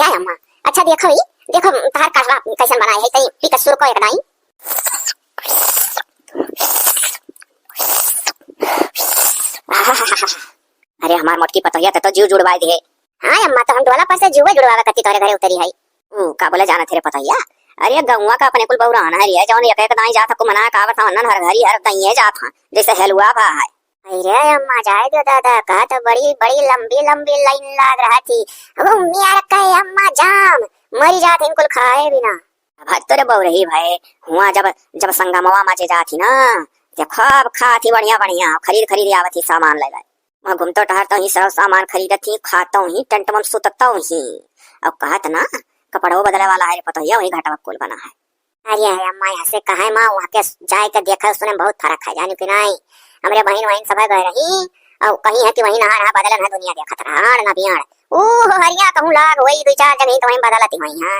अच्छा है अम्मा। अच्छा देखो ही, देखो तार काटवा कैसन बनाए है तई पी कसुर को एकदाई। अरे हमार मोटकी पतोहिया तो जीव जुड़वाई दे। हां अम्मा, तो हम डोला पर से जुए जुड़वावा कती तोरे घरे उतरी है। का बोले जाना तेरे पतोहिया। अरे गौवा का अपने कुल बहुराना है जौन एक एक दाई जात को मना का आवत हन हर घरी हर दइए जात हन जैसे हलवा भा है। अरे अम्मा जाए दो दादा का तो बड़ी बड़ी लंबी लंबी लाइन लग रहा थी। अब मियां रखा है अम्मा जाम मरी जात इनको खाए बिना। अब तोरे बहु रही भाई हुआ जब जब संगमवा माचे जाती ना देखो खाती बढ़िया बढ़िया खरीद खरीद आवत ही सामान ले मैं घूमतो टहरता ही सब सामान खरीदती खाता ही टेंट में सुतता ही। अब कहत ना कपड़ों बदले वाला है पता ही वही घाटा कुल बना है। अरे अम्मा यहाँ से कहा माँ वहाँ के जाए के देखा उसने बहुत फर्क है जानी कि नहीं। हमारे बहन वहन सब गए रही और कहीं है कि वही नहा रहा बदलन है दुनिया देखत रहा ना बियाड़ ओ हरिया कहूँ लाग वही दो चार जगह तो वही बदलती वही है।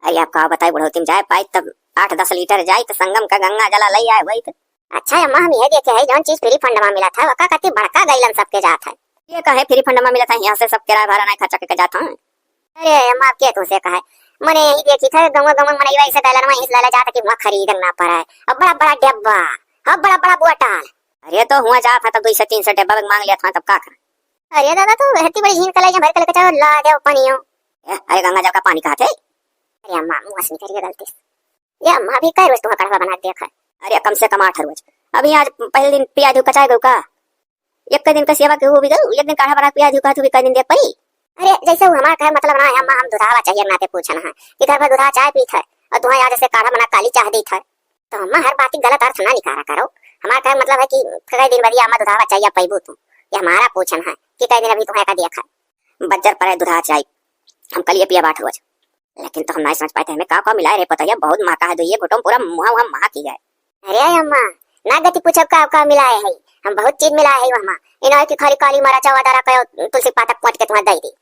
अरे आप कहा बताए बुढ़ोती में जाए पाई तब 8-10 लीटर जाए तो संगम का गंगा जला ले आए वही तो। अच्छा अम्मा हम ये देखे है जौन चीज फ्री फंड में मिला था वका कति बड़का गैलन सबके जात है। ये कहे फ्री फंड में मिला था यहाँ से सब किराया भाड़ा नहीं खर्चा करके जाता हूँ। अरे अम्मा के तुझसे कहे मैंने यही देखी था गंगा गंगा मने वैसे गैलन में इस लाला जाता कि वहाँ खरीदना पड़ा है। अब बड़ा बड़ा डब्बा अब बड़ा बड़ा बोतल। अरे तो हुआ जा था तब 200-300 डब्बा मांग लिया था तब का कर। अरे दादा तो इतनी बड़ी झील कलाई भर के चलो ला दे पानी। अरे गंगा जल का पानी कहा थे। अरे अम्मा मुँह से निकल गलती ये अम्मा भी कई रोज तुम्हारा कड़वा बना देखा। अरे कम से कम 8 रोज। अभी आज पहले दिन पिया धू कचाए गो का एक दिन का सेवा के हो भी गयो एक दिन काढ़ा बना पिया धू का तू भी कई दिन देख पई। अरे जैसे वो हमारा कहे मतलब ना है अम्मा हम दुधावा चाहिए नाते पूछना है कि घर में दुधा चाय पी था और तुम्हारे आज से काढ़ा बना काली चाह दी था तो अम्मा हर बात की गलत अर्थ ना निकाला करो। हमारा कहे मतलब है कि कई दिन बढ़िया अम्मा दुधावा चाहिए पैबू तू ये हमारा पूछना है कि कई दिन अभी तुम्हें का देखा बज्जर पर दुधा चाय हम कल ये पिया 8 रोज लेकिन तो हम नहीं समझ पाते हमें का मिला है पता है बहुत महका है ये घुटम पूरा मुंह हम महा की गए। अरे अम्मा ना गति पूछब का मिलाए है हम बहुत चीज मिलाए है वहां इन्हों की खाली काली मरा चावा दारा कयो तुलसी पाता पोंछ के तुम्हें दे दी।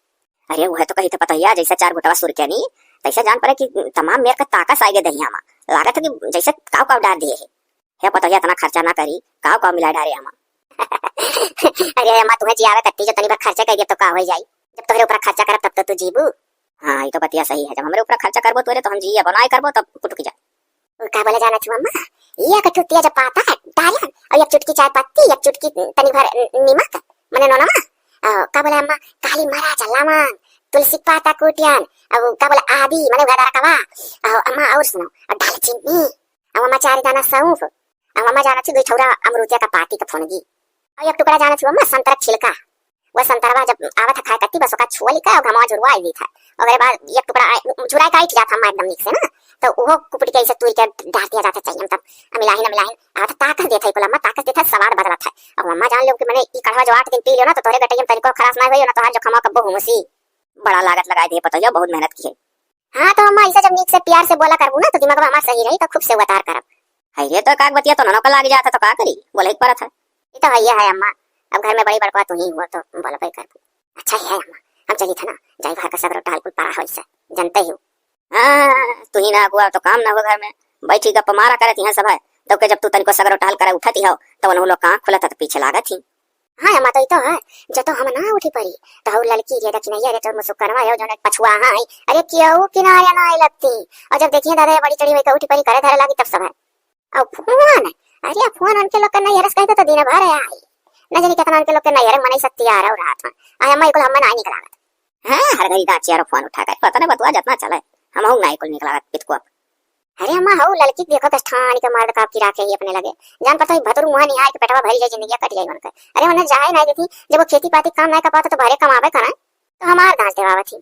अरे वह तो कही तो पता ही जैसे 4 घुटवा सुर के नहीं तैसे जान पड़े कि तमाम मेरे का ताकत आगे दहिया में लागत है कि जैसे काव डाल दिए है पता इतना खर्चा ना करी काव मिला डारे हम। अरे अम्मा तुम्हें जियावे तत्ती जो तनी बार खर्चा कर दिया तो का हो जाई जब तोहरे ऊपर खर्चा करब तब तो तू जीबू। हाँ ये तो बतिया सही है जब हमारे ऊपर खर्चा करबो तोरे तो हम जी बनाए करबो तब कुटकी जा। का बोले जाना थी मम्मा ये कटु तिया जब पाता है डालियन और एक चुटकी चाय पत्ती एक चुटकी तनी भर नमक मने नोना का बोले अम्मा काली मरा चलामा तुलसी पाता कुटियन अब का बोले आदि मने गदारा कवा अम्मा और सुनो और दालचीनी अब अम्मा 4 दाना सौंफ अब अम्मा जाना थी 2 छौरा अमरूतिया का पाती का फोनगी और एक टुकड़ा जाना थी अम्मा संतरा छिलका वो संतरा जब आवत खाए कत्ती बस का छोली का घमा जुरवा दी था और बाद एक टुकड़ा चुराई काट लिया था हमारे एकदम नीक से ना तो वो कुपड़ी कैसे तूर के डाल दिया जाता चाहिए तब मिलाही ना मिलाही आता ताकत देता है कोला अम्मा ताकत देता स्वाद बदला था। अब अम्मा जान लो कि मैंने ई कढ़वा जो 8 दिन पी लियो ना तो तोरे गटैया तनिको खराब ना होई ना तो हां जो खमा कब्बो हुमसी बड़ा लागत लगाए दे पता है बहुत मेहनत की है। हां तो अम्मा ऐसे जब नीक से प्यार से बोला करबू ना तो दिमाग में हमारा सही रही तो खूब से उतार करब है ये तो काग बतिया तो ननो का लाग जाता तो का करी बोले एक परत है ये तो भैया है अम्मा अब घर में बड़ी बड़का तू ही हुआ तो बोला भाई करबू। अच्छा है अम्मा हम चली था ना जाई घर का सदर टाल कुल पारा होई से जानते ही तू ही ना हुआ तो काम ना हो घर में बैठी गप मारा करत यहाँ सब है तो के जब तू तनिको सगरो टाल करे उठती हो तो उन लोग आंख खुलत तो पीछे लागत थी। हां अम्मा तो है जब तो हम ना उठी पड़ी तो लड़की रे दक्षिण ये रे तो मुसुकरवा है जो पछुआ है अरे क्यों किनारे ना लगती और जब देखिए दादा बड़ी चढ़ी हुई तो उठी पड़ी करे धरे लगी तब सब है और फोन अरे फोन उनके लोग नहीं हरस कहते तो दिन भर आई न जाने कितना उनके लोग के नहीं मने सकती आ रहा रात में आई अम्मा को हम ना निकला हां हर घड़ी दाची यार फोन उठा कर पता नहीं बतवा जितना चले हम हूं नहीं कुल निकला पितको। अरे अम्मा हो लड़की देखो तो स्थान के मार का की राखे ही अपने लगे जान पता है भतुर मुंह निहाय के पेटवा भरी जाए जिंदगी कट जाए उनका। अरे उन्हें जाए नहीं देती जब वो खेती पाती काम नहीं कर पाता तो भरे कमावे करा तो हमार घास देवावा थी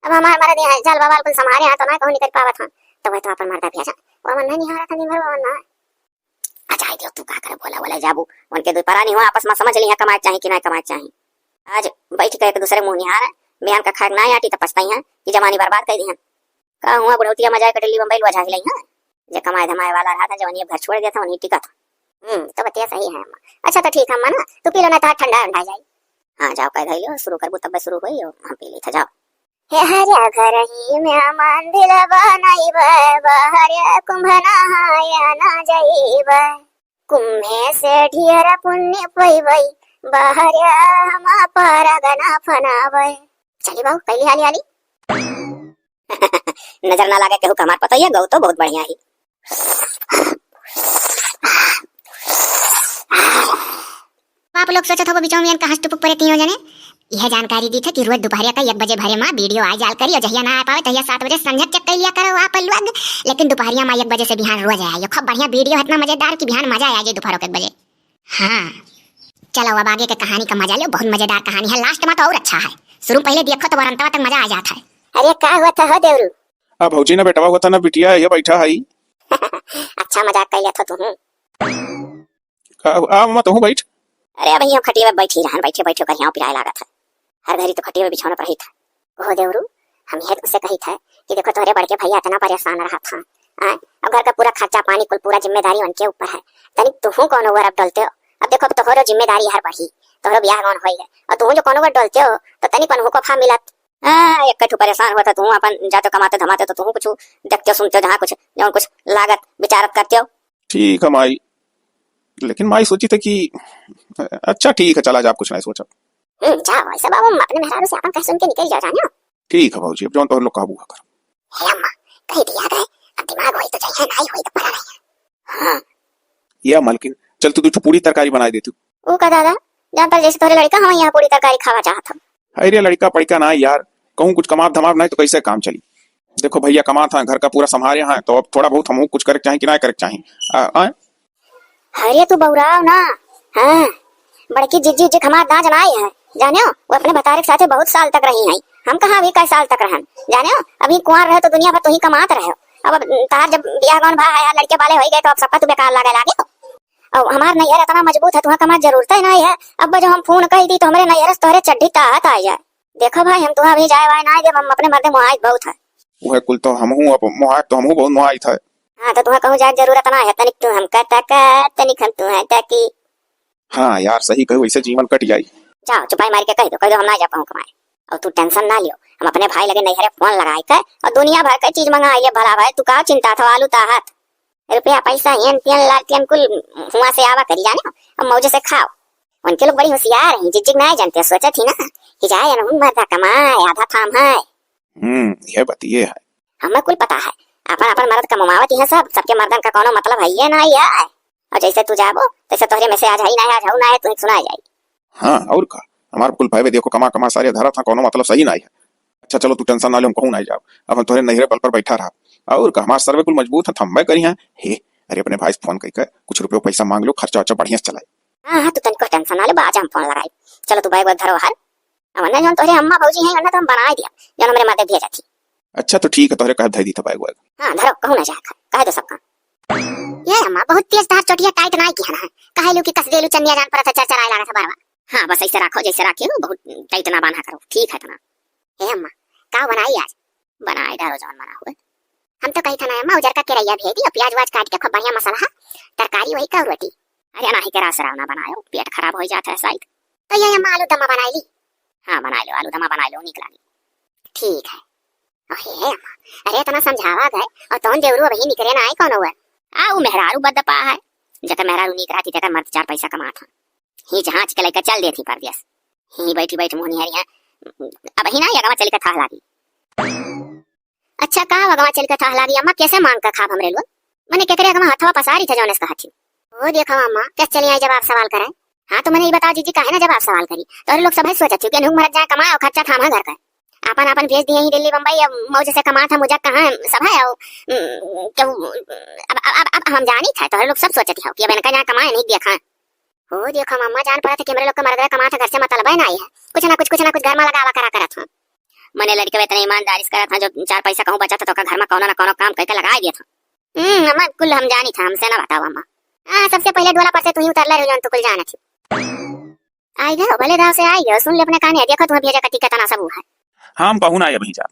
अब हमार मारे दे जल बवाल को संभारे हां तो ना कहूं निकल पावा था तो वह तो अपन मरदा भेजा वो मन नहीं निहारा था निभर वो ना। अच्छा है तू का कर बोला जाबू उनके दो परानी हो आपस में समझ ली है कमाए चाहिए कि नहीं कमाए चाहिए आज बैठ के एक दूसरे मुंह निहार बयान का खाग ना आटी तो पछताई है कि जमानी बर्बाद कर दी है का हुआ बुढ़ौतिया मजा कटली बम्बई लुआ झाही लई है जे कमाए धमाए वाला रहा था जवानी घर छोड़ दिया था उन्हीं टिका था। तो बतिया सही है अम्मा। अच्छा तो ठीक है अम्मा ना तू पी लो ना तो ठंडा ठंडा जाए। हां जाओ कह धइलो शुरू करबू तब शुरू होई हम पी ली था जाओ। हे हरिया घर ही में मंदिर बनाई बहरिया कुंभ नहाया ना जाइब कुंभे से ढेर पुण्य पइबै बहरिया हम परगना फनाबै। चली बाऊ पहली हाली हाली नजर ना लागे केहू के, हमार पता ही है गौ तो बहुत बढ़िया ही। आप लोग सोचत हो बिचौ में कहां टुपुक परे तीनों जने। यह जानकारी दी थे कि रोज दोपहर का 1 बजे भरे मां वीडियो आ जाल करी और जहिया ना आ पावे तहिया 7 बजे संझा चेक कर लिया करो आप लोग। लेकिन दोपहरिया मां 1 बजे से बिहान रोज आया खूब बढ़िया वीडियो, इतना मजेदार कि बिहान मजा आ जाए दोपहर 1 बजे। हाँ चलो अब आगे के कहानी का मजा लो, बहुत मजेदार कहानी है, लास्ट में तो और अच्छा है। शुरू पहले देखो तो वरंतवा तक मजा आ जाता है। अरे क्या हुआ था हो देवरू? अब भौजी ना बेटवा हुआ था ना बिटिया ये बैठा है। अच्छा मजाक कर लिया था तुम। आ मत हूँ बैठ। अरे अब यहाँ खटिया में बैठी रहन, बैठे बैठे कर यहाँ पिराए लगा था। हर घड़ी तो खटिया में बिछौना पर ही था। ओह देवरू हम यह तुमसे कही था कि देखो तोहरे बड़के भैया इतना परेशान रहा था, अब घर का पूरा खर्चा पानी कुल पूरा जिम्मेदारी उनके ऊपर है। तनिक तुहू कौन ओवर अब डलते हो। अब देखो तोहरो जिम्मेदारी हर बढ़ी, तोहरो ब्याह कौन होई है और तुहू जो कौन ओवर डलते हो तो तनिक पन को फा मिलत। एक कठू परेशान होता तू अपन जाते कमाते धमाते तो तू कुछ देखते सुनते जहाँ कुछ जहाँ कुछ लागत विचारत करते हो। ठीक है माई, लेकिन माई सोची थी कि अच्छा ठीक है चला जा, कुछ नहीं सोचा। जाओ ऐसा बाबू अपने मेहरारू से अपन कह सुन के निकल जाओ जानियो। ठीक है भाजी, अब जौन तो लोग काबू कर। हे अम्मा कह दिया गए, अब दिमाग होई तो चाहिए नहीं होई तो पड़ा नहीं। हां ये मलकिन चल तू पूरी तरकारी बना दे तू। ओ का दादा जान पर जैसे तोरे लड़का हम यहाँ पूरी तरकारी खावा चाहत हम। अरे लड़का पड़का ना यार, कहूँ कुछ कमाब धमाब नहीं तो कैसे काम चली। देखो भैया कमा था घर का पूरा संभाले हैं तो अब थोड़ा बहुत हम कुछ करे चाहे कि ना करे चाहे। अरे तू बौराव ना, हाँ बड़की जिज्जी जी हमार दांत जनाई है जाने हो। वो अपने बतारे के साथे बहुत साल तक रही हैं, हम कहाँ अभी कई साल तक रहन जाने हो। अभी कुंवार रहे तो दुनिया भर तो ही कमात रहे हो, अब तार जब ब्याह कौन भा आया लड़के वाले हो गए तो अब सबका तू बेकार लगे लागे। अब हमार नैहर इतना मजबूत है तुम्हें कमार जरूरत ही नहीं है। अब जो हम फोन कह दी तो हमारे नैहर से तोहरे चड्ढी ताहत आ जाए। देखो भाई हम तुम्हें अभी जाए वाए ना जब हम अपने मर्दे मुआइद बहुत है। वह कुल तो हम हूँ, अब मुआइद तो हम हूँ बहुत मुआइद है। हाँ तो तुम्हें कहूँ जाए जरूरत ना है, तनिक तू हम कहता तनिक हम तू है ताकि। हाँ यार सही कहू, ऐसे जीवन कट जाये। जाओ चुपाई मार के कह दो हम ना जा पाऊँ कमाए। और तू टेंशन ना लियो, हम अपने भाई लगे नैहरे फोन लगाए कर और दुनिया भर का चीज मंगा ले भला भाई। तू का चिंता था आलू ताहत रुपया पैसा हेन तेन लालटेन कुल हुआ से आवा करी जाने अब मौजे से खाओ। उनके लोग बड़ी होशियार हैं, जिज्जिग नहीं जानते। सोचा थी ना कि जाए न मर्दा कमाए आधा फार्म है। ये बतिए है हमें कुल पता है अपन अपन मर्द कमावत है सब, सबके मर्दन का कोनो मतलब है ये ना है। और जैसे तू जाबो तैसे तोहरे में से आज है ना आज हो ना है तू सुना जाए। हाँ और का हमारे कुल भाई देखो कमा कमा सारे धरा था, कोनो मतलब सही नहीं है। अच्छा चलो तू टेंशन ना ले, हम कहूँ नहीं जाओ, अब तोहरे नहरे पल पर बैठा रहा। और का हमारे सर्वे कुल मजबूत है, थम्बे करी है। हे अरे अपने भाई से फोन करके कुछ रुपये पैसा मांग लो, खर्चा वर्चा बढ़िया से चलाए। हाँ तू तनिको टेंशन ना ले, आज हम फोन लगाई। चलो तू बैग धरो हर हमने जो तोहरे अम्मा भौजी हैं उन्हें तो हम बना दिया जो हमारे माते भेजा थी। अच्छा तो ठीक है तोहरे कह दी था बैग वैग। हाँ धरो कहूँ ना जाए कह दो सबका। ये अम्मा बहुत तेज धार चोटिया टाइट नहीं किया ना, कहे लू कि कस देलू चन्निया जान पर चरचराए लगा था बारवा। हाँ बस ऐसे रखो जैसे रखे हो, बहुत टाइट ना बांधा करो ठीक है तना। हे अम्मा का बनाई आज? बनाए डालो जौन बना हुआ। हम तो कही था ना अम्मा उजर का केरैया भेज दी और प्याज वाज काट के खूब बढ़िया मसाला तरकारी वही का रोटी। अरे ना ही के रास ना बनायो, पेट खराब हो जाता है शायद। तो ये अम्मा आलू दमा बनाई ली। हाँ बना लो आलू दमा बना लो, निक लागी। ठीक है अरे अम्मा अरे इतना समझावा गए और तोन देवरू अभी निकरे ना आई कौन हुआ। वो मेहरारू बदपा है जकर मेहरारू नीक रहती जकर मर्द 4 पैसा कमाता ही जहाँ के लेकर चल देती परदेश ही बैठी बैठी मोहनी हरिया। अब ही ना अगवा चल के था लागी। अच्छा का अगवा चल के था लागी अम्मा कैसे मांग कर खाब हमरे लोग मैंने केकरे अगवा हथवा पसारी था जौन इसका हाथी। वो देखो अम्मा कैसे चली आई जवाब सवाल करें। हाँ तो मैंने ये बताओ जीजी काहे ना जवाब सवाल करी तो लोग सब सोचा थी कि नुक मरद जाए कमाए और खर्चा थामा घर का अपन अपन भेज दिए ही दिल्ली बम्बई। अब मौज से कमा था मुझे कहाँ सब है। अब हम जानी था तो लोग सब सोचे थे कि अब इनका जहाँ कमाए नहीं देखा। हो देखो मम्मा जान पड़ा था कि मेरे लोग का मर्द कमा था घर से मतलब है ना है कुछ ना कुछ घर में लगावा करा था। मैंने लड़के इतना ईमानदारी से करा था जो 4 पैसा कहूँ बचा था तो घर में कोनो ना कोनो काम करके लगा दिया था। अम्मा कुल हम जानी था, हमसे ना बताओ अम्मा। हाँ सबसे पहले डोला पर से तू ही उतर ले रही तो कुल जाना थी। आई गए भले दाव से आई गए सुन ले अपने कहानी देखो तुम्हें भेजा कटी का तना सब है। हाँ हम कहूँ ना अभी जा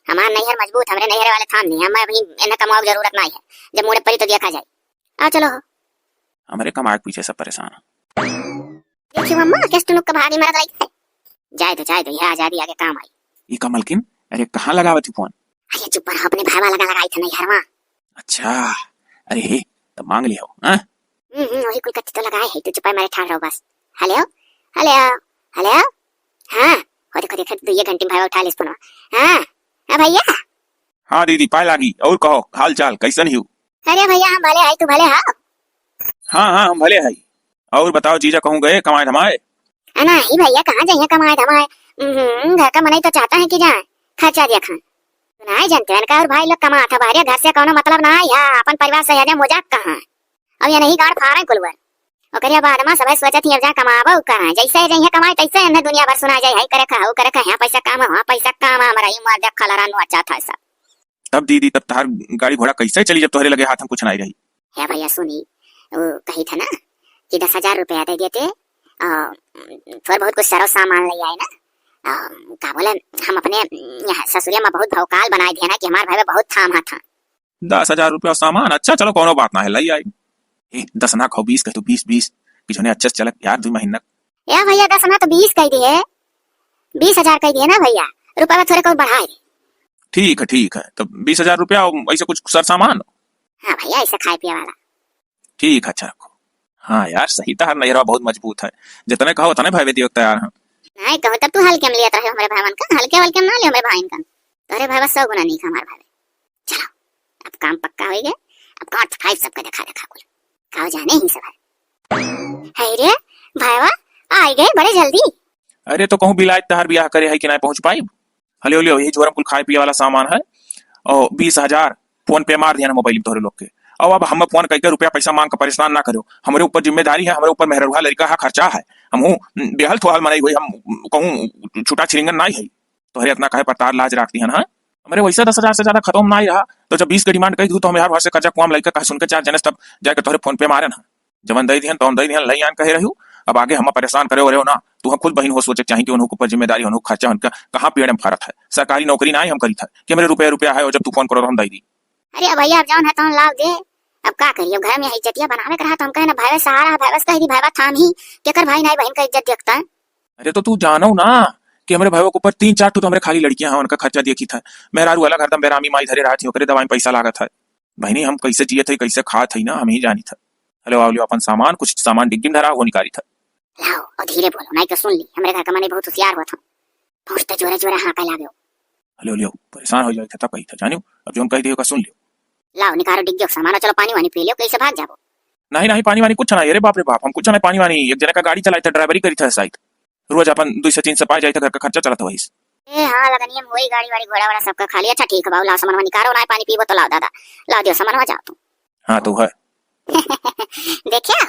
हमारे नैहर मजबूत, हमारे नैहर वाले थाम नहीं, हमें अभी इन्हें कमाओ जरूरत नहीं है, जब मुड़े पड़ी तो देखा जाए। आ चलो हमारे कमाए पीछे सब परेशान है। देखिए मम्मा किस तुनुक का भागी मरद रही है। जाए तो यह आजादी आगे काम आई। ये कमल किन अरे कहाँ लगावा थी फोन? अरे चुप रहो अपने भाई वाला लगाई था नैहर में। अच्छा अरे हे तो मांग लियो। हाँ वही कुल कत्ती तो लगाए है, तू चुपाई मारे ठाड़ रहो बस। हेलो हेलो हेलो हाँ देखो 2 घंटे भाई उठा ले फोन। हाँ हाँ भैया हाँ दीदी पाए लागी और कहो हाल चाल कैसन ही? अरे भैया हम भले है, तू भले हाँ? हाँ हाँ हम भले है। और बताओ जीजा कहूँ गए कमाए धमाए? नहीं भैया कहाँ जाइए कमाए धमाए। घर का मनाई तो चाहता है कि जाए खर्चा दिया खान। नहीं जानते हैं का और भाई लोग कमा था बाहर घर से कोनो मतलब ना है अपन परिवार से है मजाक कहाँ। अब ये नहीं गाड़ फा रहे कुलवर ओकरिया बाद में सब सोचत ही अब जा कमाबो कहाँ जैसे जइए कमाए तैसे अन्य दुनिया भर सुना जाए है करे खाओ करे खा यहाँ पैसा काम वहाँ पैसा काम हमारा ही मार दे खलरा नु अच्छा था सब। तब दीदी तब तार गाड़ी घोड़ा कैसे चली जब तुम्हारे लगे हाथ में कुछ नहीं रही? है भैया सुनी वो कही था ना कि 10,000 रुपया दे देते थोड़ा बहुत कुछ सरो सामान ले आए ना। का बोले हम अपने यहाँ ससुरिया में बहुत भौकाल बनाए दिया ना कि हमारे भाई में बहुत थाम था। 10,000 रुपया सामान अच्छा चलो कोनो बात ना है लाई आई। 10 ना खाओ 20 कह तो 20 पिछने अच्छे से चलक यार 2 महीना। या भैया 10 ना तो 20 कह दिए 20,000 कह दिए ना भैया रुपया थोड़े को बढ़ाए। ठीक है तो 20,000 रुपया ऐसे कुछ सर सामान। हाँ भैया ऐसे खाए पिए वाला। ठीक है अच्छा रखो। हाँ यार सही था नैरा बहुत मजबूत है जितने कहो उतने भाई दियो तैयार है। नहीं कहो तब तू हल्के में लिया रहे हमारे भाई का हल्के हल्के में ना लियो हमारे भाई का तोरे भाई 100 गुना नहीं हमारे भाई। चलो अब काम पक्का हो गया अब काट फाइव सबका देखा कुल खाओ जाने ही सब है रे भाईवा आ गए बड़े जल्दी। अरे तो कहूँ बिलायत तहार ब्याह करे है कि नहीं पहुंच पाई। हले लियो यही जोरम कुल खाए पिए वाला सामान है और 20,000 फोन पे मार दिया ना मोबाइल तोहरे लोग के। और अब हम फोन करके रुपया पैसा मांग कर परेशान ना करो हमारे ऊपर जिम्मेदारी है हमारे ऊपर मेहरुआ लड़का है खर्चा है हम बेहल थोहाल मनाई हुई हम कहूँ छुटा छिरिंगन नहीं है तोहरे इतना कहे पर तार लाज रखती है ना। हमारे वैसे 10,000 से ज्यादा खत्म नहीं रहा तो जब 20 की डिमांड कही तो हम यार से कर्जा कुआम लड़का कह सुन के 4 जने तब जाकर तोहरे फोन पे मारे ना जवन दई दिहन तो दई दिहन लई आन कहे रहू। अब आगे हम परेशान करे हो ना तू हम खुद बहन हो सोचे चाहिए कि उनके ऊपर जिम्मेदारी उनको खर्चा उनका कहाँ पेड़ में फरक है सरकारी नौकरी ना हम करी था कि मेरे रुपया है और जब तू फोन करो तो हम दई दी। अरे भैया अब जाओ है तो लाओ दे अब का करियो घर में इज्जतिया बनावे रहा तो हम कहे ना भाई सहारा भाई कह दी भाई थाम ही केकर भाई नहीं बहन का इज्जत देखता है। अरे तो तू जानो ना कि हमारे भाइयों के ऊपर 3-4 तो हमारे खाली लड़कियां हैं उनका खर्चा देखी था मेरा रू अलग हरदम बेरामी माई धरे रहा थी ओकरे दवाई में पैसा लागत है बहनी हम कैसे जिये थे कैसे खा थे ना हम ही जानी था। हेलो आवलियो अपन सामान कुछ सामान डिग्गी में धरा वो निकाली था। लाओ और धीरे बोलो नहीं तो सुन ली हमारे घर का मने बहुत होशियार हुआ था पहुंचते जोरे जोरे हाँ कह लागो। हेलो लियो परेशान हो जाए तब कही था जानियो अब जो हम कह दियो का सुन लियो। लाओ निकालो डिग्गी सामान चलो पानी वानी पी लियो कैसे भाग जाओ। नहीं पानी वानी कुछ नहीं अरे बाप रे बाप हम कुछ नहीं पानी वानी एक जने का गाड़ी चलाई था ड्राइवरी करी था शायद रोज अपन 2 से 3 से पाए जाए घर का खर्चा चला था वही। ए हां लगनी वही गाड़ी वाड़ी घोड़ा वाला सबका खाली अच्छा ठीक है बाबू लाओ सामान निकालो ना पानी पीबो तो लाओ दादा लाओ दियो सामान जाओ तुम। हाँ तो है देखिया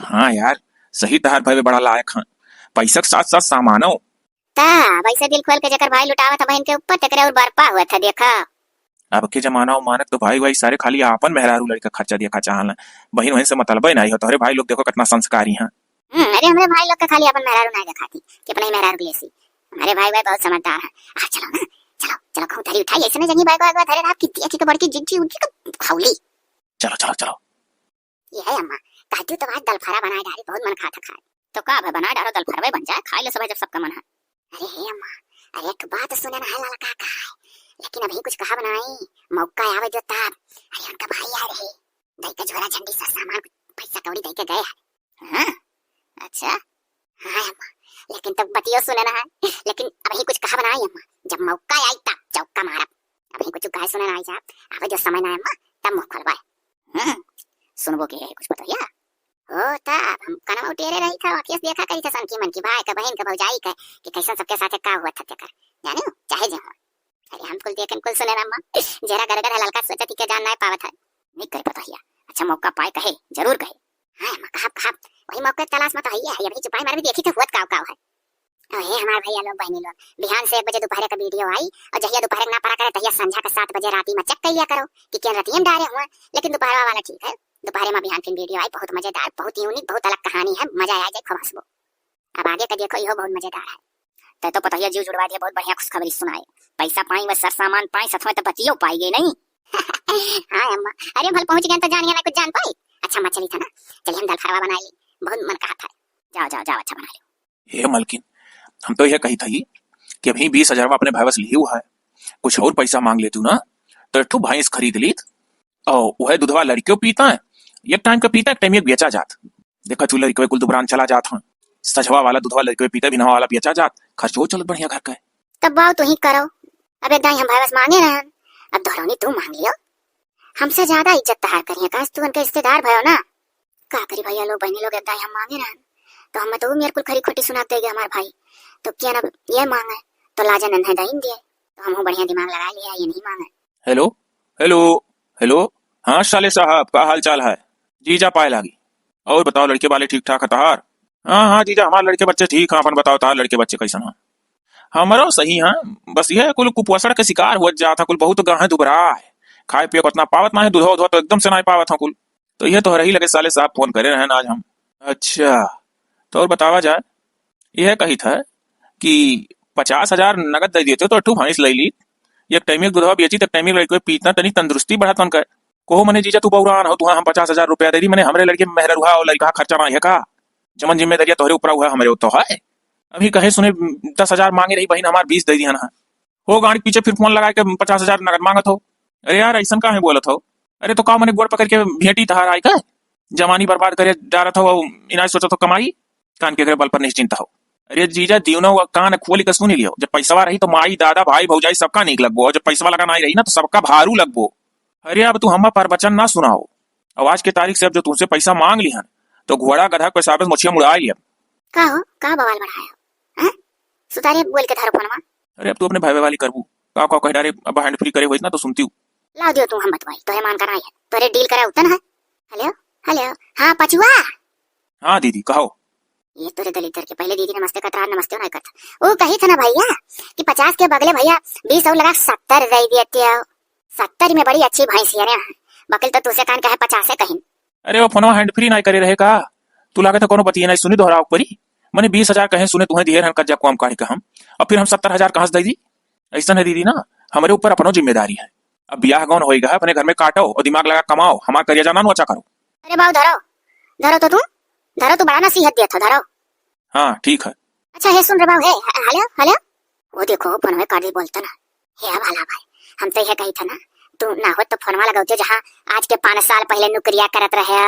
हाँ यार सही तहार भाई बड़ा लायक है पैसा के साथ साथ सामानो ता वैसे दिल खोल के जकर भाई लुटावा था बहन के ऊपर तकरे और बरपा हुआ था देखा। अब के जमाना मानक तो भाई सारे खाली आपन मेहरारू लड़का खर्चा दिया चाहला बहन वहीं से मतलब ही नहीं हो तोहरे भाई लोग देखो कितना संस्कारी हैं। अरे हमारे भाई लोग का खाली अपन मेहरारू नहीं दिखाती कि अपने मेहरारू लेसी हमारे भाई बहुत समझदार है। आ चलो ना चलो चलो कहूं थारी उठाई ऐसे ना जंगी भाई को थारे रात की दिया की बड़की जिज्जी उठी को खाउली। चलो चलो चलो ये है अम्मा कहती तो आज दलफरा बनाए डाली बहुत मन खाता खाए तो का भाई बना डालो दलफरा बन जाए खाई ले सब जब सबका मन है। अरे हे अम्मा अरे एक बात सुने ना है ललका का लेकिन अभी कुछ कहा बनाई मौका आवे जो तब अरे उनका भाई आ रहे दई का झोला झंडी सा सामान पैसा कौड़ी दई के गए हां अच्छा हाँ अम्मा लेकिन तब बतियो सुने ना है लेकिन अभी कुछ कहा बनाई अम्मा जब मौका आई तब चौका मारा अभी कुछ कहे सुने ना आई साहब अबे जो समय ना अम्मा तब मुंह खोलवाए सुनबो के कुछ बताइए ओ तब हम कना उठेरे रही था ऑफिस देखा करी था सन की मन की भाई का बहन का भौजाई का कि कैसा सबके साथ का हुआ था तेकर जाने चाहे जो अरे हम कुल देखन कुल सुने ना अम्मा जरा गरगर है ललका सोचा थी के जान नहीं पावत है नहीं कर पता हिया अच्छा मौका पाए कहे जरूर कहे हां अम्मा कहा वही मौके तलाश में तो है अभी चुपाई मार भी देखी तो हुआ काव है। अरे हमारे भैया लोग बहनी लोग बिहान से 1 बजे दोपहर का वीडियो आई और जहिया दोपहर ना पड़ा करे तहिया संध्या का 7 बजे राती में चेक करिया करो कि क्या रतियम डारे हुआ लेकिन दोपहर वाला ठीक है दोपहर में बिहान फिर वीडियो आई बहुत मजेदार बहुत यूनिक बहुत अलग कहानी है मजा आया जाए खवासबो। अब आगे का देखो यो बहुत मजेदार है तो पता है जीव जुड़वा दिया बहुत बढ़िया खुशखबरी सुनाए पैसा पाई व सर सामान पाई सथवा तो बचियो पाई गई नहीं। हां अम्मा अरे भल पहुंच गए तो जानिए ना कुछ जान पाई अच्छा मछली था ना चलिए हम दाल फरवा बना ली बहुत मन कहा था जाओ अच्छा बना लो। ये मलकिन हम तो यह कही थी कि अभी 20,000 अपने भाई बस लिए हुआ है कुछ और पैसा मांग ले तू ना तो एक भैंस खरीद ली और वह दूधवा लड़कियों पीता है एक टाइम का पीता है टाइम एक बेचा जात देखा तू लड़के कुल दुबरान चला जात है सजवा वाला दूधवा लड़के पीता भी नवा वाला बेचा जात खर्चो चलो बढ़िया घर का तब बात तो ही करो अब दाई हम भाई बस मांगे ना अब दोहरौनी तू मांग लियो। हमसे ज्यादा इज्जत तहार करिए काश तू उनके रिश्तेदार भयो ना। का करी भैया लोग बहनी लोग दाई हम मांगे रहन तो हम तो मेरे को खरी खोटी सुनाते गए हमारे भाई तो क्या ना ये मांगे तो लाजा नन्हे दईन दिए तो हम बढ़िया दिमाग लगा लिया ये नहीं मांगे। Hello hello hello. हाँ साले साहब का हाल चाल है? जीजा पाए लागी। और बताओ लड़के वाले ठीक ठाक है तहार? हाँ हाँ जीजा हमारे लड़के बच्चे ठीक हैं। अपन बताओ तार लड़के बच्चे कैसन हैं? हमारा सही है। बस यह कुल कुपोषण के शिकार हो जाता कुल बहुत गाहे दुबरा है। खाए पिए उतना पावत ना है दूधो उधो तो एकदम से नहीं पावत है कुल। तो यह तो रही लगे साले साहब फोन करे रहे आज हम। अच्छा तो और बतावा जाए यह कही था कि 50,000 नगद दे दिए थे तो 2 भैंस ले ली। एक टाइम दूधवा बेची तक टाइम लड़के पीतना तनी तंदुरुस्ती बढ़ा तन कर कोहो मने जीजा तू बौरान हो तू हम 50,000 रुपया दे दी मैंने हमरे लड़के मेहर हुआ और लड़का खर्चा ना है का जमन जिम्मेदारियां तोहरे ऊपर हुआ हमारे तो है। अभी कहे सुने 10,000 मांगे रही बहन हमार 20 दे दिया ना हो गाड़ी पीछे फिर फोन लगा के 50,000 नगद मांगत हो। अरे यार ऐसा का है बोलत हो? अरे तो का मैंने गोड़ पकड़ के भेटी तहार आई का जवानी बर्बाद करे जा रहा था इनाज सोचा तो कमाई कान के बल पर निश्चिंत हो। अरे जीजा दीवनो कान खोली का सुनी लियो जब पैसा रही तो माई दादा भाई भौजाई सबका नीक लगबो और जब पैसा लगा नहीं रही ना तो सबका भारू लगबो। अरे अब तू हम पर वचन ना सुनाओ। अब आज के तारीख से अब जो तुमसे पैसा मांग लिया तो घोड़ा गधा को साबस मुछिया मुड़ा लिया। का हो का बवाल बढ़ाया हैं सुतारे बोल के धरो फोनमा। अरे अब तू अपने भाई वाली करबू का कह डारे अब हैंड फ्री करे हुई ना तो सुनती हूँ। ला दियो तू हम बतवाई तोहे मान कर आई है तोरे डील करा उतन है। हेलो हेलो हाँ पचुआ। हाँ दीदी कहो। ये तोरे दलितर के पहले दीदी नमस्ते कतरा नमस्ते नहीं करता वो कही था ना भैया कि 50 के बगले भैया 20 और लगा 70 दे दिए थे 70 में बड़ी अच्छी भैंस है बकल तो तुझसे कान कहे 50 कहीं। अरे वो फोनवा हैंड फ्री नहीं करे रहे का तू लागे था कोनो बतिए नहीं सुनी दोहरा ऊपरी मैंने 20,000 कहे सुने तुम्हें दिए हन कज्जा को काढ़ के हम और फिर हम 70,000 कहां से दे दी। ऐसा नहीं दीदी ना हमारे ऊपर अपनो जिम्मेदारी है। अब ब्याह कौन होएगा अपने घर में काटो और दिमाग लगा कमाओ हमारा करिया जाना अच्छा करो। अरे बाबू धरो धरो तो तू धरो तो बड़ा नसीहत दिया था धरो। हाँ ठीक है। अच्छा है सुन रे बाबू है हेलो हेलो वो देखो फोन में काटी बोलता ना हे वाला भाई हम तो ये कही था ना तू ना हो तो फोनवा लगाओ जहाँ आज के 5 साल पहले नौकरिया करत रहे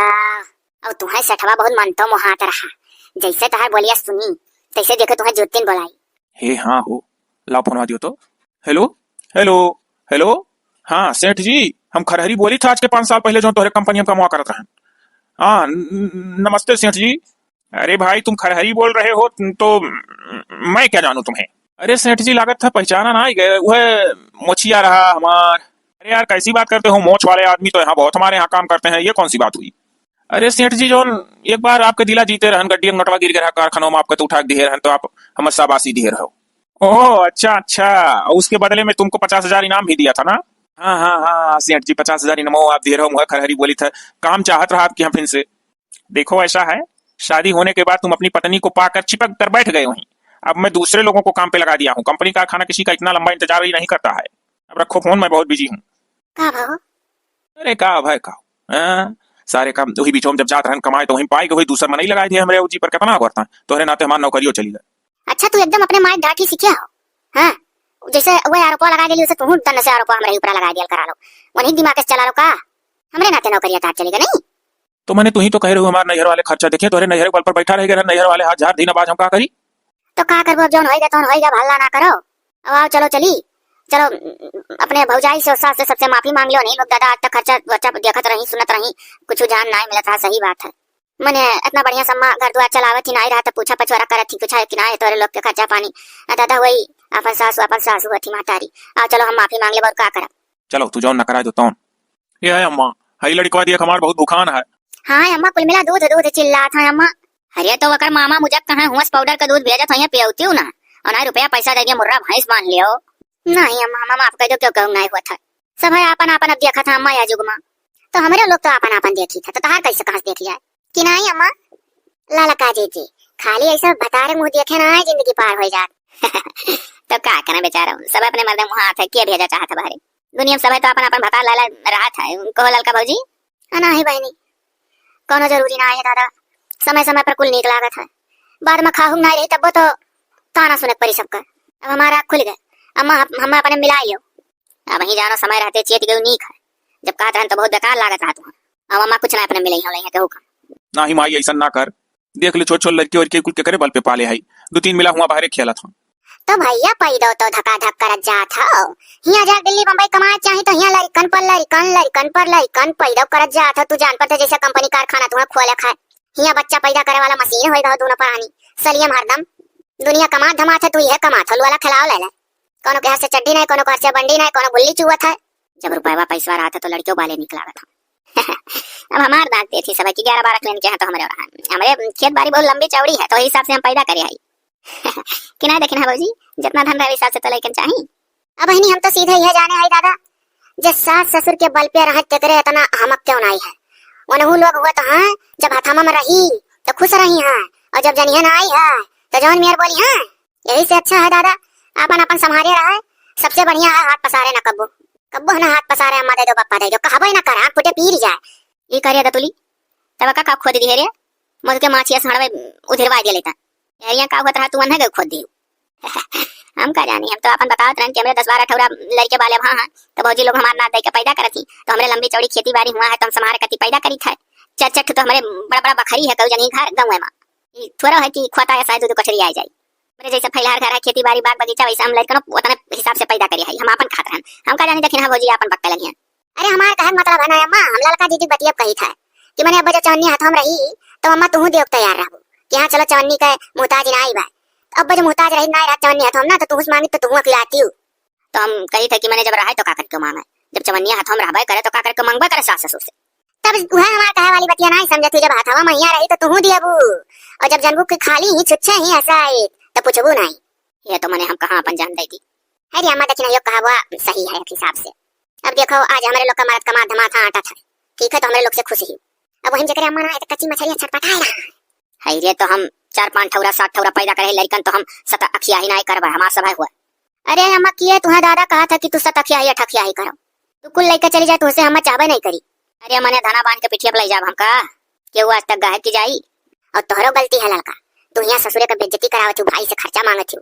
और तुम्हें सठवा बहुत मन तो मोहात रहा जैसे तहार बोलिया सुनी तैसे देखो तुम्हें ज्योतिन बोलाई। हे हाँ हो लाओ फोनवा दियो तो। Hello hello hello. हाँ सेठ जी हम खरहरी बोली था आज के 5 साल पहले जो तोहरे कंपनी में कमा करत रहे। हाँ नमस्ते सेठ जी। अरे भाई तुम खरहरी बोल रहे हो तो मैं क्या जानू तुम्हें। अरे सेठ जी लागत था पहचाना ना ही गए वह मोचिया रहा हमार। अरे यार कैसी बात करते हो मोच वाले आदमी तो यहाँ बहुत हमारे यहाँ काम करते हैं ये कौन सी बात हुई। अरे सेठ जी जो एक बार आपके दिला जीते रहन गड्डी नटवा गिर गया कारखानों में आपके तो उठा दिए रहन तो आप हम शाबाशी दिए रहो। ओह अच्छा अच्छा उसके बदले में तुमको 50,000 इनाम भी दिया था ना। हाँ हाँ हाँ सेठ जी 50,000 इनाम आप दे रहे हो मुझे खरहरी बोली था काम चाहत रहा आपकी हम फिर से। देखो ऐसा है शादी होने के बाद तुम अपनी पत्नी को पाकर चिपक कर बैठ गए वहीं। अब मैं दूसरे लोगों को काम पे लगा दिया हूँ कंपनी कारखाना किसी का इतना लंबा इंतजार ही नहीं करता है। अब रखो फोन मैं बहुत बिजी हूँ। अरे का भाई का सारे काम वही बीचों में जब जात रहन कमाए तो वहीं पाए के वही दूसरा मन नहीं लगाए थे हमारे जी पर कितना करता तोहरे नाते हमारा नौकरियों चली गए। अच्छा तू एकदम अपने माइक डांटी सीखिया हो हाँ जैसे वो आरोप लगा दिली उसे तू तन से आरोप हमारे ऊपर लगा दिया करा लो वही दिमाग से चला लो का हमरे नाते नौकरियां तार चलेगा नहीं। तो मैंने तू ही तो कह रहे हो हमारे नैहर वाले खर्चा देखे तोहरे नैहर बल पर बैठा रहेगा नैहर वाले हाथ झाड़ दीना बाज हम का करी तो का करबो जौन होएगा तौन होएगा भल्ला ना करो। अब आओ चलो चली चलो अपने भौजाई से सास से सबसे माफी मांग लो नहीं लोग दादा आज तक खर्चा बच्चा देखत रही सुनत रही कुछ जान नहीं मिला था सही बात है। मैंने इतना बढ़िया सम्मा घर द्वार चलावत ही नहीं रहा था पूछा पछवारा करत थी कुछ है कि ना तोरे लोग के खर्चा पानी दादा वही अपन सासू थी मातारी आओ चलो हम माफी मांग ले और का करब। चलो तू जौन न करा दो तौन ये है अम्मा हई लड़कवा दिया हमार बहुत भूखान है। हाँ अम्मा कुल मिला दूध दूध चिल्ला था अम्मा। अरे तो वकर मामा मुझे कहा हुआ पाउडर का दूध भेजा था यहाँ पियौती हूँ ना और ना रुपया पैसा दे दिया मुर्रा भैंस मान लियो। नहीं अम्मा मामा आप कह दो क्यों कहूँ नहीं हुआ था सब है अपन अपन अब देखा था अम्मा या जुगमा तो हमारे लोग तो अपन अपन देखी था तो तहार कैसे कहाँ देख जाए कि नहीं अम्मा लाला काजी जी खाली ऐसा बतारे मुंह देखे ना जिंदगी पार हो जाए तो क्या करना बेचारा सब अपने मर्द मुँह हाथ है क्या भेजा चाहता बाहर दुनिया में सब है तो अपन अपन भता लाला रहा था कहो ललका भौजी नहीं बहनी कोनो जरूरी ना है दादा समय समय पर कुल नीक लागत है बाद में खाहू नहीं रही तब तो ताना सुने परी सबका। अब हमारा खुल गए अम्मा हम अपने मिलाइयो अब वही जानो समय रहते चेत गई नीक है जब कहते हैं तो बहुत बेकार लागत रहा तुम्हारा। अब अम्मा कुछ ना अपने मिले हो कहू का ना ही माई ऐसा ना कर देख ले छोट छोट लड़की और के कुल के करे बल पे पाले है 2-3 मिला हुआ बाहर खेला था तो भैया पैदो तो धक्का धक कर जात हो हिया जा दिल्ली बम्बई कमाए चाहे तो लड़कन पर लड़कन पैदा करत जात ह। तू जान पर जैसे कंपनी कारखाना तुहा खोले खाए हिया बच्चा पैदा करे वाला मशीन होई गो दोनों प्राणी सलियम हरदम दुनिया कमात धमात है तू यह कमात हलू वाला खिलाओ ले कोनो के हाथ से चड्डी नहीं कोनो के हाथ से बंडी नहीं कोनो बुल्ली चुवत है। जब रुपया पैसा रहा था तो लड़कियों वाले निकला था। अब हमार दांत थी सब की 11-12 क्लिन के हैं तो हमारे खेत बाड़ी बहुत लंबी चौड़ी है तो इस हिसाब से हम पैदा करे आई कि नहीं देखे ना बाबूजी जितना धन रहे हिसाब से तो लेकिन चाहिए। अब हिनी हम तो सीधे यह जाने आई दादा जे सास ससुर के बल पे रहत तेरे इतना हमक क्यों नहीं है। उनहु लोग हुआ तो हाँ जब हथामा में रही तो खुश रही है और जब जनिया ना आई है तो जौन मियार बोली हाँ यही से अच्छा है दादा अपन अपन संभाले रहा है सबसे बढ़िया है हाथ पसारे ना कब्बो कब्बो ना हाथ पसारे अम्मा दे दो पप्पा दे दो कहबो ना कर आंख फुटे पीर जाए ये करिया दतुली तब का खोद दी हेरे मुझ के माछिया सड़वे उधरवा दे लेता हेरिया का होत रहा तू अन है खोद दी हम का जानी हम तो अपन बतावत रहन कि हमरे 10-12 ठौरा लड़के वाले वहां हैं तो भौजी लोग हमार ना दे के पैदा करती तो हमरे लंबी चौड़ी खेती बाड़ी हुआ है तो हम समारे कति पैदा करी था चट तो हमरे बड़ा बखरी है कऊ जनी घर गांव में थोड़ा है कि खोता है शायद दूध कचरी आ जाए मेरे जैसे फैलार घर है खेती बाड़ी बाग बगीचा वैसा हम लड़कन उतना हिसाब से पैदा करी है हम अपन खात रहन हम का जानी देखिन भौजी अपन पक्का लगी हैं। अरे हमार कहन मतलब है ना अम्मा हम लड़का दीदी बतिया कही था कि मैंने अब जब चवन्नी हाथ हम रही तो अम्मा तू देव तैयार रहबो कि हां चलो चवन्नी के मुहताज ना आई बा अब जब मुहताज रही ना रहा चवन्नी हाथ हम ना तो तू मांगी तो तू खिलाती हूं तो हम कही थे कि मैंने जब रहा तो का करके मांगे जब चवन्नी हाथ हम रहबे करे तो का करके मांगबे करे सास ससुर से तब वह हमार कहे वाली बतिया नहीं समझती जब हाथवा मैया रही तो तू दियाबू और जब जनबू की खाली ही छुच्छे ही हसाई तो पूछबू नहीं ये तो मैंने हम कहां अपन जान दी थी। अरे अम्मा देखना यो कहावा सही है एक हिसाब से। अब देखो आज हमारे लोग का मर्द कमा धमा था आटा था ठीक है तो हमारे लोग से खुश ही अब वहीं जगह अम्मा ना एक कच्ची मछली छटपटा रहा है रे तो हम 4-5 ठौरा 7 ठौरा पैदा करे लड़कन तो हम सत अखिया ही नहीं करबा हमार सब हुआ। अरे अम्मा किए तुम्हारा दादा कहा था कि तू सत अखिया ही ठखिया ही करो तू कुल लेकर चली जाए तो उसे हम चाहबे नहीं करी। अरे मैंने धना बांध के पिठिया पे ले जाब हमका के आज तक गाय की जाई और तोहरो गलती है लड़का तू यहाँ ससुरे का बेइज्जती करावत हो भाई से खर्चा मांगत हो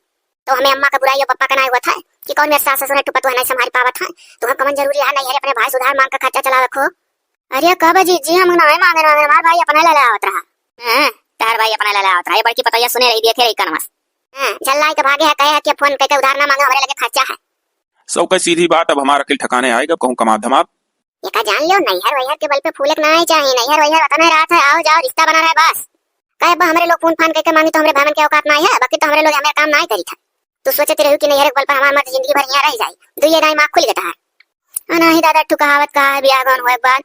तो हमें अम्मा का बुराई और पप्पा का नहीं हुआ था कि कौन मेरे सास ससुर ने टुपा तो नहीं संभाल पावत है तो हम कमन जरूरी है नहीं है अपने भाई सुधार मांग का खर्चा चला रखो। अरे कब जी हम नहीं मांगे ना हमारा भाई अपने ले आवत रहा हां तार भाई अपने ले आवत रहा ये बड़की पतैया सुने रही देखे रही कनमस हां जल्लाई के भागे है कहे कि फोन करके उधार ना मांगे हमारे लगे खर्चा है सौ का सीधी बात अब हमारा अकिल ठिकाने आएगा कहूं कमा धमा ये का जान लियो नैहर वैहर के बल पे फूलक ना ही चाहिए नैहर वैहर बता नहीं रहा था आओ जाओ रिश्ता बना रहा है बस कहे बा हमारे लोग फोन फान करके मांगी तो हमारे भावन के औकात नहीं है बाकी तो हमारे लोग हमारे काम नहीं करी था तू सोचते रहो कि नैहर के बल पर हमारा मत जिंदगी भर यहाँ रह जाए दुइये दाई माँ खुल गता है अना ही दादा कहावत का है ब्याह गौन हुए बाद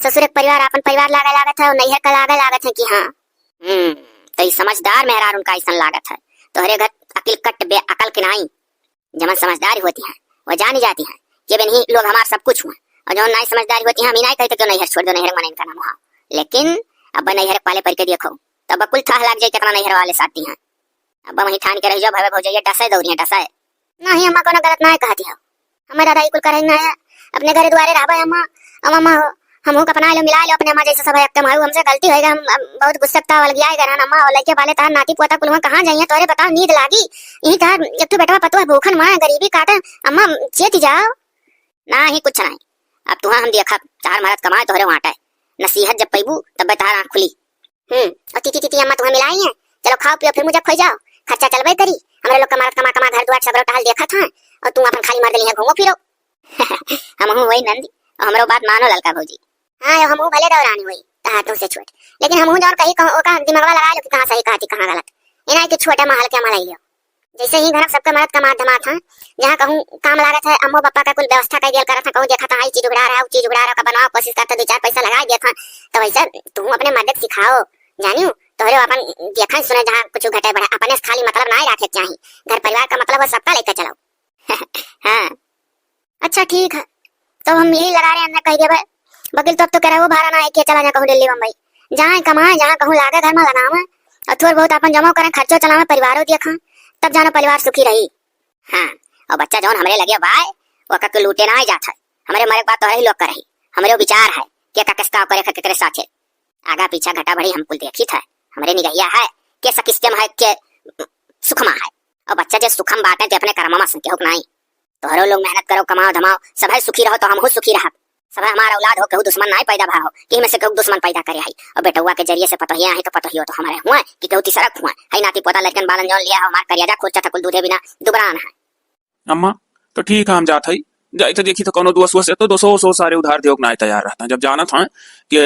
ससुर परिवार अपन परिवार लागे लागत है और नैहर का लागे लागत है कि हाँ तो ये समझदार मेहरार उनका ऐसा लागत है तोहरे घर अकिल कट बे अकल के नहीं जमन समझदारी होती है वो जानी जाती है कि नहीं लोग हमारे सब कुछ हुआ और जो नहीं समझदारी होती है हम नहीं कहते क्यों नैहर छोड़ दो नैहर मने इनका नाम हुआ लेकिन अब नैहर वाले पर के देखो तब कुल था लग जाए कितना नैहर वाले साथी हैं अब वहीं ठान के रह जाओ भाई भौजैया डसाए दौड़ियां डसाए नहीं अम्मा कोनो गलत नहीं कहती हो हमारे दादा कुल करे ना अपने घर द्वारे रहबे अम्मा अम्मा हो हम अपना लो मिला लो अपने अम्मा जैसे सब एकते मारू हमसे गलती होएगा हम बहुत गुस्सा वाल गया है अम्मा और लड़के वाले तार नाती पोता कुल कहां जाइए तोरे बताओ नींद लागी यही तार एक तो बेटा पतो है भूखन मां गरीबी काटे अम्मा चेती जाओ ना ही कुछ नहीं अब तुहा हम देखा चार मरद कमाए तोहरे वाटा नसीहत जब पैबू तब तार आंख खुली और टीटी अम्मा तुम्हें मिलाई है चलो खाओ पियो फिर मुझे खो जाओ खर्चा चलबे करी हमारे लोग कमा कमा कमा घर द्वार सब टहल देखा था और तुम अपन खाली मार देली है घूमो फिरो हम वही नंदी और हमरो बात मानो ललका भौजी हां हम भले दौरानी हुई हाथों से छोट लेकिन हम जौन कही का दिमागवा लगा लो कि कहां सही कहती कहां गलत इना के छोटा महल के मलाई लियो जैसे ही घर सबका मर्द कमा धमा था जहां कहूं काम लागत है अम्मो पापा का कुल व्यवस्था कर दिया करा था कहूं देखा था आई चीज उड़ा रहा है वो चीज उड़ा रहा का बनाओ कोशिश करता 2-4 पैसा लगा दिया था तो वैसा तुम अपने मदद सिखाओ जानियो तोरे अपन देखा सुने जहां कुछ घटे बढ़े अपने से खाली मतलब नहीं रखे चाहिए घर परिवार का मतलब है सबका लेकर चलो हां अच्छा ठीक है तो हम यही लगा रहे हैं अंदर कह देबे बकिल तो कह रहा वो भाड़ा ना है के चला जा कहूं दिल्ली बम्बई जहां कमाए जहां कहूं लागे घर में लगावे और थोड़ा बहुत अपन जमा करें खर्चो चलावे परिवारों देखा तब जानो परिवार सुखी रही। हाँ और बच्चा जौन हमरे लगे भाई वो का लूटे ना जाता है हमारे मरे बात तो है लोग कर रही हमारे विचार है कि का किस्ता करे केकरे साथे आगा पीछा घटा बढ़ी हम कुल देखी था हमारे निगहिया है के सकिस्टम है के सुखमा है और बच्चा जे सुखम बातें ते अपने कर्ममा संके हो नहीं तोहरो लोग मेहनत करो कमाओ धमाओ सब है सुखी रहो तो हम हो सुखी रह सब हमारा औलाद हो कहू दुश्मन नहीं पैदा भाओ कि में से कहू दुश्मन पैदा करे है और बेटुआ के जरिए से पतोहिया है तो पतोहियो तो हमारे हुआ कि कहू तीसरा हुआ है नाती पोता लड़कन बालन जौन लिया हमार करिया जा खोचा था कुल दूधे बिना दुबरान है अम्मा तो ठीक है हम जात हई जाए तो देखी तो कोनो दोस्त वोस्त तो 200 सारे उधार देव ना तैयार रहता जब जाना था कि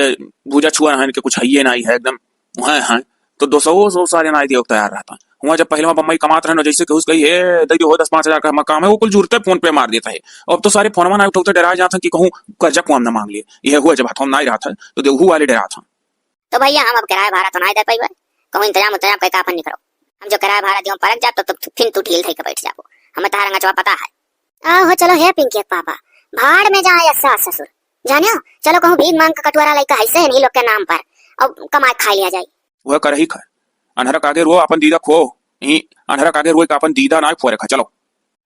भूजा छुआ है कि कुछ है नहीं है एकदम वहाँ है तो 200 सारे ना देव तैयार रहता हुआ जब पहले बम्बई कमात रहे जैसे कि उसका ये दई हो 10-5 हजार का मकाम है वो कुल जुड़ते फोन पे मार देता है। अब तो सारे फोन ना उठाते डरा जाता कि कहूँ कर्जा को हम ना मांग लिए यह हुआ जब हाथों में नहीं रहा था तो देवहू वाले डरा था। तो भैया हम अब किराया भाड़ा तो नहीं दे पाई कहूँ इंतजाम कहीं काफन नहीं करो हम जो किराया भाड़ा दियो परक जाब तो फिर तू ढील थे बैठ जाबो हमें तारा रंगा पता है। आहो चलो है पिंकी के पापा भाड़ में जाए सास ससुर जानियो चलो कहूँ भीख मांग का कटोरा लेकर ऐसे नहीं लोग के नाम पर अब कमाए खा लिया जाए। वह कर ही खा अनहरा कागे रो अपन दीदा खो ही अनहरा कागे रो अपन दीदा ना फोरे खा चलो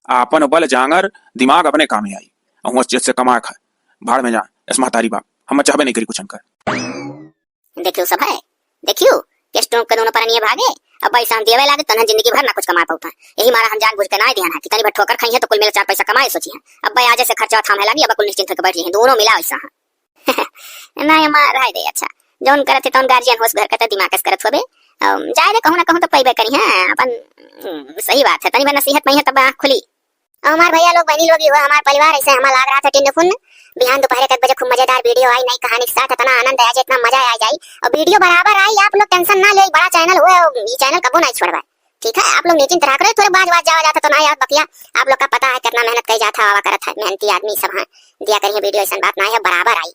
अपन बल जांगर दिमाग अपने काम ही आई और उस चीज से कमा खा भाड़ में जा इस महतारी बाप हम चाहबे नहीं करी कुछ कर देखियो सब है देखियो केस्टों के दोनों पर नहीं भागे अब पैसा हम देवे लागे तनहन जिंदगी भर ना कुछ कमा पाता यही मारा हम जान बुझ के ना ध्यान है कि तनी बट ठोकर खाई है तो कुल मिला 4 पैसा कमाए सोची है अब भाई आज से खर्चा थामे लगी अब कुल निश्चिंत होकर बैठ हैं दोनों मिला वैसा है ना हमारा है दे अच्छा जौन करते तौन गार्जियन होस घर का दिमाग करत होबे जाए दे कहूं ना कहूं तो पैबे करी है अपन सही बात है तनी बना नसीहत में है तब आँख खुली। हमार भैया लोग बहनी लोग हुआ हमारा परिवार ऐसे हमारा लग रहा था टिंड फुन बिहान दोपहर 1 बजे खूब मजेदार वीडियो आई नई कहानी के साथ इतना आनंद आया इतना मजा आ जाए और वीडियो बराबर आई आप लोग टेंशन ना ले बड़ा चैनल हुआ ये चैनल कबो नहीं छोड़वा ठीक है आप लोग निश्चिंत रहा करो थोड़े बाज जावा जाता तो ना याद बकिया आप लोग का पता है कितना मेहनत कर जाता आवा करत है मेहनती आदमी सब है दिया करिए वीडियो ऐसा बात ना है बराबर आई।